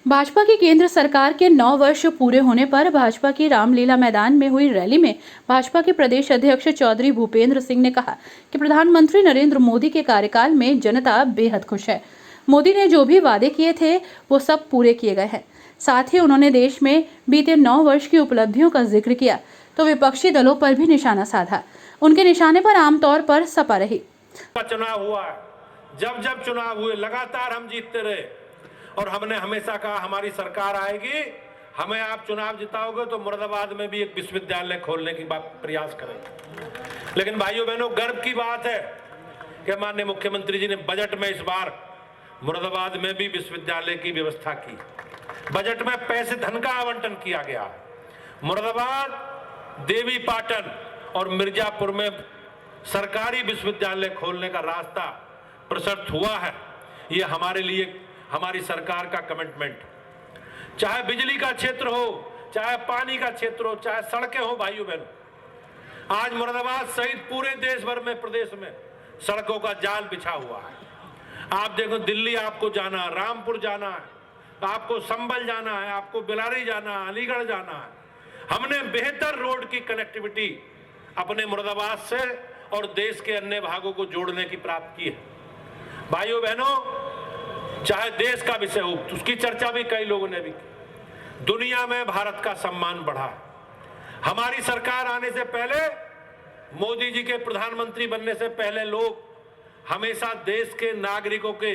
भाजपा की केंद्र सरकार के 9 वर्ष पूरे होने पर भाजपा की रामलीला मैदान में हुई रैली में भाजपा के प्रदेश अध्यक्ष चौधरी भूपेंद्र सिंह ने कहा कि प्रधानमंत्री नरेंद्र मोदी के कार्यकाल में जनता बेहद खुश है। मोदी ने जो भी वादे किए थे वो सब पूरे किए गए हैं। साथ ही उन्होंने देश में बीते 9 वर्ष की उपलब्धियों का जिक्र किया तो विपक्षी दलों पर भी निशाना साधा। उनके निशाने पर आमतौर पर सपा रही। चुनाव हुआ, जब जब चुनाव हुए लगातार हम जीतते रहे और हमने हमेशा कहा हमारी सरकार आएगी, हमें आप चुनाव जिताओगे तो मुरादाबाद में भी एक विश्वविद्यालय खोलने की प्रयास करेंगे। लेकिन भाइयों बहनों, गर्व की बात है कि माननीय मुख्यमंत्री जी ने बजट में इस बार मुरादाबाद में भी विश्वविद्यालय की व्यवस्था की। बजट में पैसे, धन का आवंटन किया गया। मुरादाबाद, देवी पाटन और मिर्जापुर में सरकारी विश्वविद्यालय खोलने का रास्ता प्रशस्त हुआ है। ये हमारे लिए हमारी सरकार का कमिटमेंट, चाहे बिजली का क्षेत्र हो, चाहे पानी का क्षेत्र हो, चाहे सड़कें हो। भाइयों बहनों, आज मुरादाबाद सहित पूरे देश भर में, प्रदेश में सड़कों का जाल बिछा हुआ है। आप देखो, दिल्ली आपको जाना है, रामपुर जाना है, आपको संभल जाना है, आपको बिलारी जाना है, अलीगढ़ जाना है। हमने बेहतर रोड की कनेक्टिविटी अपने मुरादाबाद से और देश के अन्य भागों को जोड़ने की प्राप्त की है। भाइयों बहनों, चाहे देश का विषय हो, उसकी चर्चा भी कई लोगों ने भी की। दुनिया में भारत का सम्मान बढ़ा। हमारी सरकार आने से पहले, मोदी जी के प्रधानमंत्री बनने से पहले, लोग हमेशा देश के नागरिकों के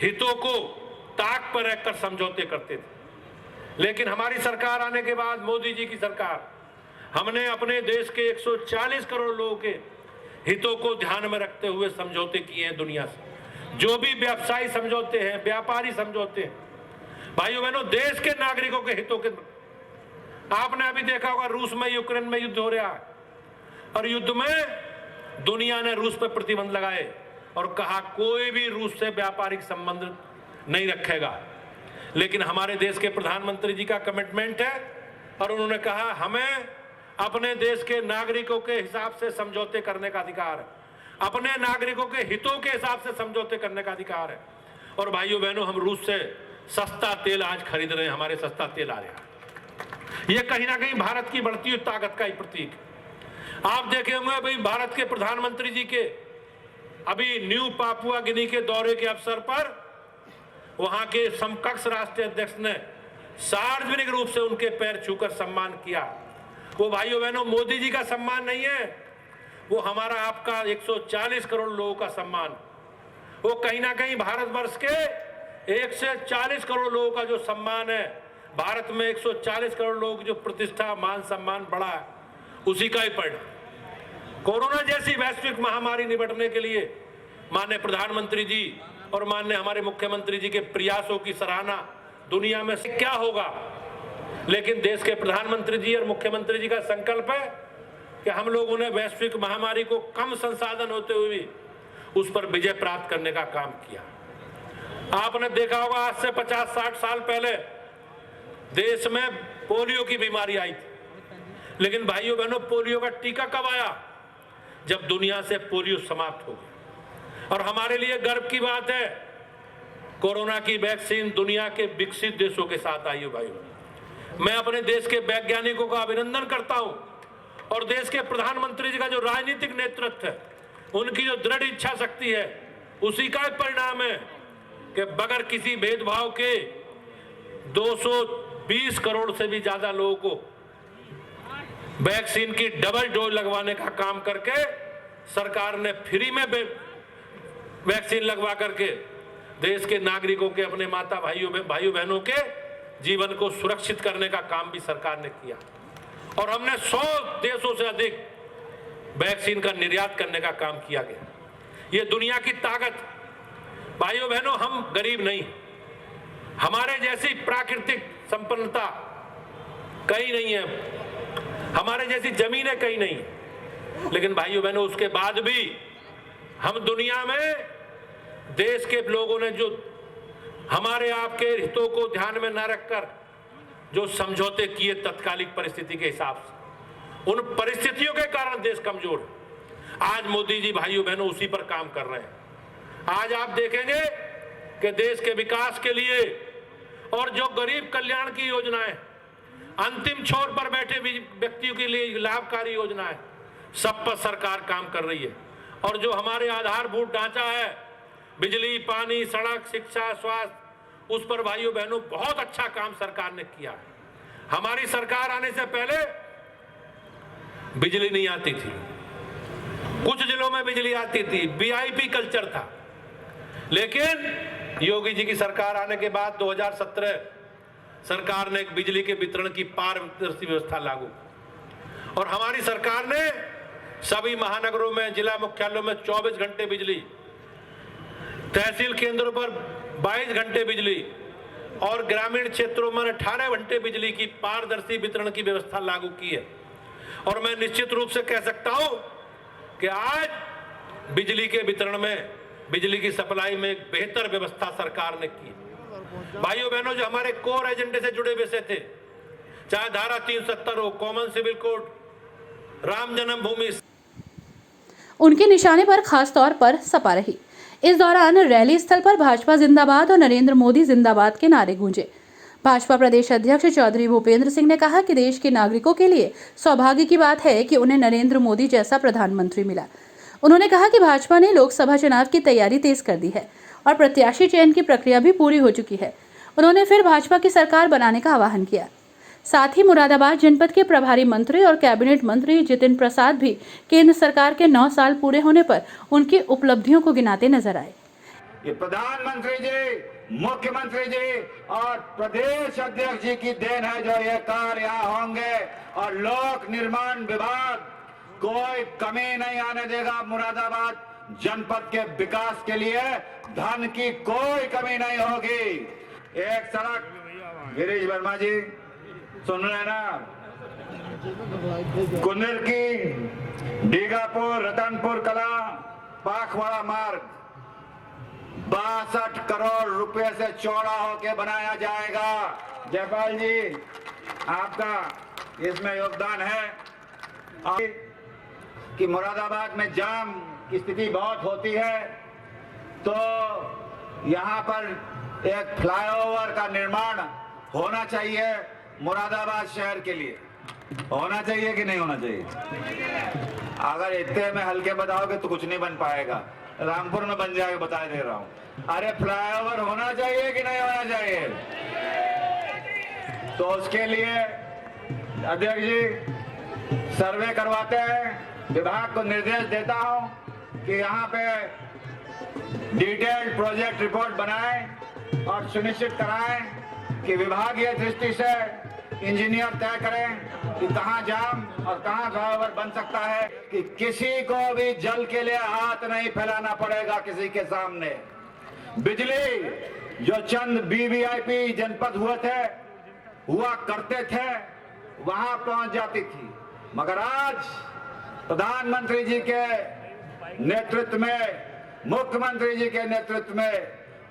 हितों को ताक पर रखकर समझौते करते थे। लेकिन हमारी सरकार आने के बाद, मोदी जी की सरकार, हमने अपने देश के 140 करोड़ लोगों के हितों को ध्यान में रखते हुए समझौते किए हैं दुनिया से। जो भी व्यवसायी समझौते हैं, व्यापारी समझौते हैं, भाइयों बहनों, देश के नागरिकों के हितों के। आपने अभी देखा होगा, रूस में, यूक्रेन में युद्ध हो रहा है और युद्ध में दुनिया ने रूस पर प्रतिबंध लगाए और कहा कोई भी रूस से व्यापारिक संबंध नहीं रखेगा। लेकिन हमारे देश के प्रधानमंत्री जी का कमिटमेंट है और उन्होंने कहा हमें अपने देश के नागरिकों के हिसाब से समझौते करने का अधिकार है, अपने नागरिकों के हितों के हिसाब से समझौते करने का अधिकार है। और भाइयों बहनों, हम रूस से सस्ता तेल आज खरीद रहे हैं, हमारे सस्ता तेल आ रहा है। यह कहीं ना कहीं भारत की बढ़ती हुई ताकत का ही प्रतीक है। आप देखे होंगे भाई, भारत के प्रधानमंत्री जी के अभी न्यू पापुआ गिनी के दौरे के अवसर पर वहां के समकक्ष राष्ट्रीय अध्यक्ष ने सार्वजनिक रूप से उनके पैर छूकर सम्मान किया। वो भाइयों बहनों, मोदी जी का सम्मान नहीं है, वो हमारा आपका 140 करोड़ लोगों का सम्मान। वो कहीं ना कहीं भारतवर्ष के 140 करोड़ लोगों का जो सम्मान है, भारत में 140 करोड़ लोगों की जो प्रतिष्ठा, मान सम्मान बढ़ा है, उसी का ही परिणाम। कोरोना जैसी वैश्विक महामारी निपटने के लिए माननीय प्रधानमंत्री जी और माननीय हमारे मुख्यमंत्री जी के प्रयासों की सराहना दुनिया में से क्या होगा। लेकिन देश के प्रधानमंत्री जी और मुख्यमंत्री जी का संकल्प है कि हम लोगों ने वैश्विक महामारी को कम संसाधन होते हुए भी उस पर विजय प्राप्त करने का काम किया। आपने देखा होगा, आज से 50-60 साल पहले देश में पोलियो की बीमारी आई थी। लेकिन भाइयों बहनों, पोलियो का टीका कब आया? जब दुनिया से पोलियो समाप्त हो गया। और हमारे लिए गर्व की बात है, कोरोना की वैक्सीन दुनिया के विकसित देशों के साथ आई है। भाइयों, मैं अपने देश के वैज्ञानिकों का अभिनंदन करता हूं और देश के प्रधानमंत्री जी का जो राजनीतिक नेतृत्व है, उनकी जो दृढ़ इच्छा शक्ति है, उसी का परिणाम है कि बगैर किसी भेदभाव के 220 करोड़ से भी ज्यादा लोगों को वैक्सीन की डबल डोज लगवाने का काम करके सरकार ने फ्री में वैक्सीन लगवा करके देश के नागरिकों के, अपने माता भाइयों बहनों के जीवन को सुरक्षित करने का काम भी सरकार ने किया। और हमने 100 देशों से अधिक वैक्सीन का निर्यात करने का काम किया गया। ये दुनिया की ताकत। भाइयों बहनों, हम गरीब नहीं, हमारे जैसी प्राकृतिक संपन्नता कहीं नहीं है, हमारे जैसी जमीनें कहीं नहीं। लेकिन भाइयों बहनों, उसके बाद भी हम दुनिया में देश के लोगों ने जो हमारे आपके हितों को ध्यान में न रखकर जो समझौते किए तत्कालिक परिस्थिति के हिसाब से, उन परिस्थितियों के कारण देश कमजोर है। आज मोदी जी भाइयों बहनों उसी पर काम कर रहे हैं। आज आप देखेंगे कि देश के विकास के लिए और जो गरीब कल्याण की योजनाएं, अंतिम छोर पर बैठे व्यक्तियों के लिए लाभकारी योजनाएं, सब पर सरकार काम कर रही है। और जो हमारे आधारभूत ढांचा है, बिजली, पानी, सड़क, शिक्षा, स्वास्थ्य, उस पर भाइयों बहनों बहुत अच्छा काम सरकार ने किया है। हमारी सरकार आने से पहले बिजली नहीं आती थी, कुछ जिलों में बिजली आती थी, वीआईपी कल्चर था। लेकिन योगी जी की सरकार आने के बाद 2017 सरकार ने बिजली के वितरण की पारदर्शी व्यवस्था लागू, और हमारी सरकार ने सभी महानगरों में, जिला मुख्यालयों में 24 घंटे बिजली, तहसील केंद्रों पर 22 घंटे बिजली और ग्रामीण क्षेत्रों में 18 घंटे बिजली की पारदर्शी वितरण की व्यवस्था लागू की है। और मैं निश्चित रूप से कह सकता हूं कि आज बिजली के वितरण में, बिजली की सप्लाई में एक बेहतर व्यवस्था सरकार ने की। भाइयों बहनों, जो हमारे कोर एजेंडे से जुड़े विषय थे, चाहे धारा 370 हो, कॉमन सिविल कोड, राम जन्मभूमि, उनके निशाने पर खास तौर पर सपा रही। इस दौरान रैली स्थल पर भाजपा जिंदाबाद और नरेंद्र मोदी जिंदाबाद के नारे गूंजे। भाजपा प्रदेश अध्यक्ष चौधरी भूपेंद्र सिंह ने कहा कि देश के नागरिकों के लिए सौभाग्य की बात है कि उन्हें नरेंद्र मोदी जैसा प्रधानमंत्री मिला। उन्होंने कहा कि भाजपा ने लोकसभा चुनाव की तैयारी तेज कर दी है और प्रत्याशी चयन की प्रक्रिया भी पूरी हो चुकी है। उन्होंने फिर भाजपा की सरकार बनाने का आह्वान किया। साथ ही मुरादाबाद जनपद के प्रभारी मंत्री और कैबिनेट मंत्री जितिन प्रसाद भी केंद्र सरकार के 9 साल पूरे होने पर उनकी उपलब्धियों को गिनाते नजर आए। ये प्रधानमंत्री जी, मुख्यमंत्री जी और प्रदेश अध्यक्ष जी की देन है जो ये कार्य यहाँ होंगे, और लोक निर्माण विभाग कोई कमी नहीं आने देगा। मुरादाबाद जनपद के विकास के लिए धन की कोई कमी नहीं होगी। एक सड़क, गिरीश वर्मा जी सुन रहे ना, कुंदर की डीगापुर रतनपुर कला पाखवाड़ा मार्ग 62 करोड़ रुपए से चौड़ा होके बनाया जाएगा। जयपाल जी, आपका इसमें योगदान है। कि मुरादाबाद में जाम की स्थिति बहुत होती है, तो यहाँ पर एक फ्लाईओवर का निर्माण होना चाहिए। मुरादाबाद शहर के लिए होना चाहिए कि नहीं होना चाहिए? अगर इतने में हल्के बताओगे तो कुछ नहीं बन पाएगा। रामपुर में बन जाएगा, बता दे रहा हूं। अरे फ्लाईओवर होना चाहिए कि नहीं होना चाहिए? तो उसके लिए अध्यक्ष जी सर्वे करवाते हैं, विभाग को निर्देश देता हूं कि यहाँ पे डिटेल्ड प्रोजेक्ट रिपोर्ट बनाएं और सुनिश्चित कराएं कि विभागीय दृष्टि से इंजीनियर तय करें कि कहां जाम और कहां फ्लाईओवर बन सकता है, कि किसी को भी जल के लिए हाथ नहीं फैलाना पड़ेगा किसी के सामने। बिजली जो चंद वीवीआईपी जनपद हुआ करते थे वहां पहुंच जाती थी, मगर आज प्रधानमंत्री जी के नेतृत्व में, मुख्यमंत्री जी के नेतृत्व में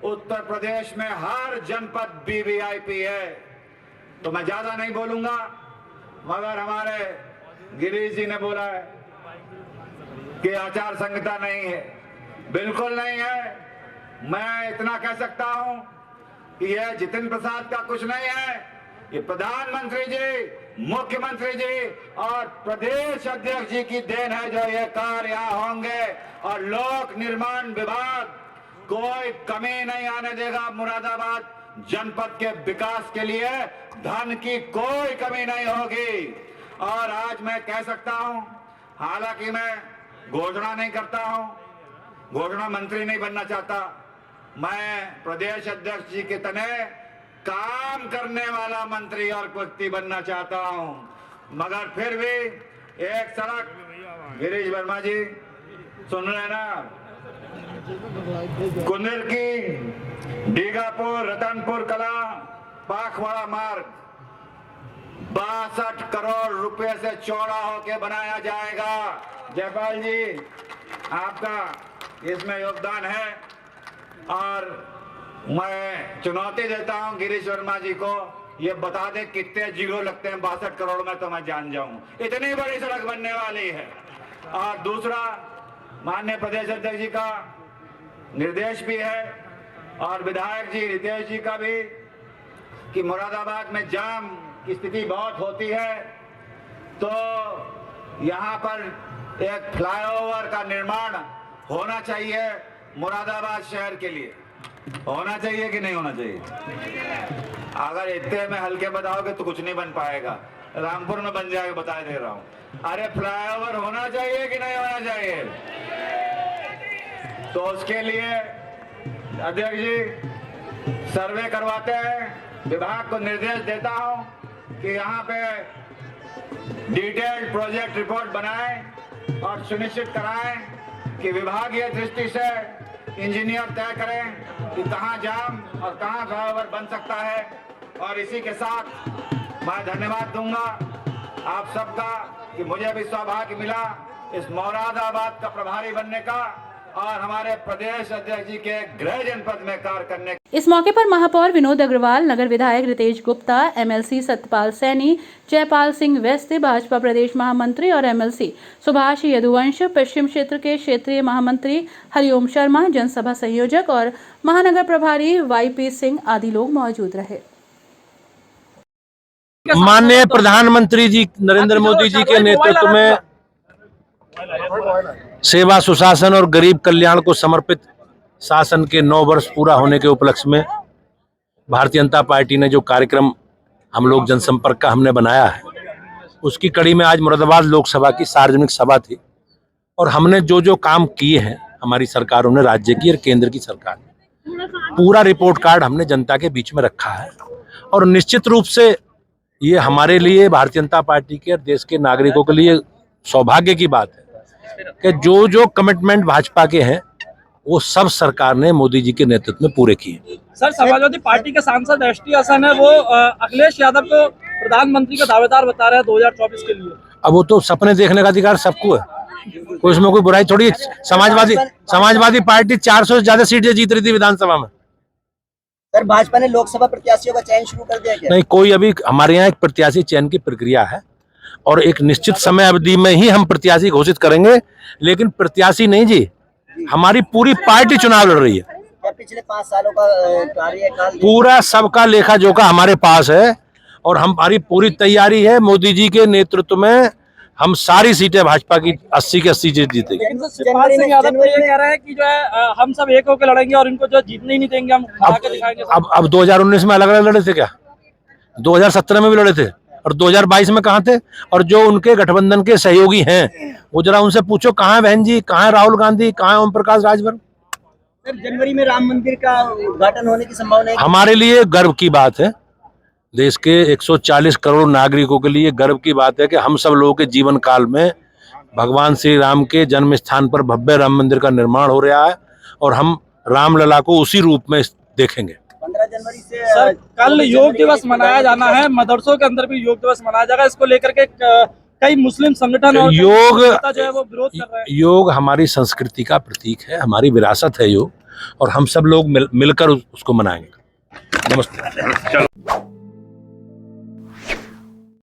उत्तर प्रदेश में हर जनपद वीवीआईपी है। तो मैं ज्यादा नहीं बोलूंगा, मगर हमारे गिरीश जी ने बोला है कि आचार संहिता नहीं है। बिल्कुल नहीं है। मैं इतना कह सकता हूं कि यह जितिन प्रसाद का कुछ नहीं है, ये प्रधानमंत्री जी, मुख्यमंत्री जी और प्रदेश अध्यक्ष जी की देन है जो ये कार्य यहाँ होंगे, और लोक निर्माण विभाग कोई कमी नहीं आने देगा। मुरादाबाद जनपद के विकास के लिए धन की कोई कमी नहीं होगी। और आज मैं कह सकता हूं, हालांकि मैं घोषणा नहीं करता हूं, घोषणा मंत्री नहीं बनना चाहता, मैं प्रदेश अध्यक्ष जी के तने काम करने वाला मंत्री और व्यक्ति बनना चाहता हूं। मगर फिर भी एक सड़क, गिरीश वर्मा जी सुन रहे ना, कुंदर की डीगापुर रतनपुर कला पाखवाड़ा मार्ग 62 करोड़ रुपए से चौड़ा होके बनाया जाएगा। जयपाल जी, आपका इसमें योगदान है, और मैं चुनौती देता हूं गिरीश वर्मा जी को, ये बता दे कितने जीरो लगते हैं 62 करोड़ में, तो मैं जान जाऊं। इतनी बड़ी सड़क बनने वाली है। और दूसरा, माननीय प्रदेश अध्यक्ष जी का निर्देश भी है और विधायक जी रितेश जी का भी कि मुरादाबाद में जाम की स्थिति बहुत होती है, तो यहाँ पर एक फ्लाईओवर का निर्माण होना चाहिए मुरादाबाद शहर के लिए। होना चाहिए कि नहीं होना चाहिए? अगर इतने में हल्के बताओगे तो कुछ नहीं बन पाएगा। रामपुर में बन जाएगा, बता दे रहा हूं। अरे फ्लाईओवर होना चाहिए कि नहीं होना चाहिए? तो उसके लिए अध्यक्ष जी सर्वे करवाते हैं, विभाग को निर्देश देता हूं कि यहाँ पे डिटेल्ड प्रोजेक्ट रिपोर्ट बनाएं और सुनिश्चित कराएं कि विभागीय दृष्टि से इंजीनियर तय करें कि कहां जाम और कहां फ्लाईओवर बन सकता है। और इसी के साथ मैं धन्यवाद दूंगा आप सबका कि मुझे भी सौभाग्य मिला इस मुरादाबाद का प्रभारी बनने का और हमारे प्रदेश अध्यक्ष जी के गृह जनपद में कार्य करने। इस मौके पर महापौर विनोद अग्रवाल, नगर विधायक रितेश गुप्ता, एमएलसी सत्यपाल सैनी, जयपाल सिंह वेस्त, भाजपा प्रदेश महामंत्री और एमएलसी सुभाष यदुवंश, पश्चिम क्षेत्र के क्षेत्रीय महामंत्री हरिओम शर्मा, जनसभा संयोजक और महानगर प्रभारी वाईपी सिंह आदि लोग मौजूद रहे। माननीय प्रधानमंत्री जी नरेंद्र मोदी जी के नेतृत्व में सेवा, सुशासन और गरीब कल्याण को समर्पित शासन के 9 वर्ष पूरा होने के उपलक्ष्य में भारतीय जनता पार्टी ने जो कार्यक्रम हम लोग जनसंपर्क का हमने बनाया है, उसकी कड़ी में आज मुरादाबाद लोकसभा की सार्वजनिक सभा थी और हमने जो जो काम किए हैं हमारी सरकारों ने, राज्य की और केंद्र की सरकार ने, पूरा रिपोर्ट कार्ड हमने जनता के बीच में रखा है। और निश्चित रूप से ये हमारे लिए, भारतीय जनता पार्टी के और देश के नागरिकों के लिए सौभाग्य की बात है कि जो जो कमिटमेंट भाजपा के हैं वो सब सरकार ने मोदी जी के नेतृत्व में पूरे किए। सर, समाजवादी पार्टी के सांसद एसटी हसन है, वो अखिलेश यादव को प्रधानमंत्री का दावेदार बता रहे हैं 2024 के लिए। अब वो तो सपने देखने का अधिकार सबको है, कोई इसमें कोई बुराई थोड़ी। समाजवादी पार्टी 400 से ज्यादा सीटें जीत रही थी विधानसभा में। सर, भाजपा ने लोकसभा प्रत्याशियों का चयन शुरू कर दिया क्या? नहीं, कोई अभी हमारे यहाँ एक प्रत्याशी चयन की प्रक्रिया है और एक निश्चित समय अवधि में ही हम प्रत्याशी घोषित करेंगे। लेकिन प्रत्याशी नहीं जी, हमारी पूरी पार्टी चुनाव लड़ रही है। क्या पिछले 5 सालों का कार्यकाल पूरा सबका लेखा जोखा हमारे पास है और हमारी पूरी तैयारी है। मोदी जी के नेतृत्व में हम सारी सीटें भाजपा की 80 की 80 सीट जीतेंगे। शिवपाल सिंह यादव तो ये कह रहे हैं कि जो है हम सब एक होकर लड़ेंगे और इनको जो जीतने ही नहीं देंगे, हम हरा के दिखाएंगे। अब 2019 में अलग अलग लड़े थे क्या? 2017 में भी लड़े थे और 2022 में कहाँ थे? और जो उनके गठबंधन के सहयोगी हैं वो जरा उनसे पूछो, कहाँ है बहन जी, कहाँ है राहुल गांधी, कहाँ है ओम प्रकाश राजभर? सर, जनवरी में राम मंदिर का उद्घाटन होने की संभावना है? हमारे लिए गर्व की बात है, देश के 140 करोड़ नागरिकों के लिए गर्व की बात है कि हम सब लोगों के जीवन काल में भगवान श्री राम के जन्म स्थान पर भव्य राम मंदिर का निर्माण हो रहा है और हम रामलला को उसी रूप में देखेंगे। 15 जनवरी से सर, कल योग दिवस मनाया जाना है, मदरसों के अंदर भी योग दिवस मनाया जाएगा। इसको लेकर के कई मुस्लिम संगठन और योग जो है वो विरोध कर रहे हैं। योग हमारी संस्कृति का प्रतीक है, हमारी विरासत है योग, और हम सब लोग मिलकर उसको मनाएंगे। नमस्ते।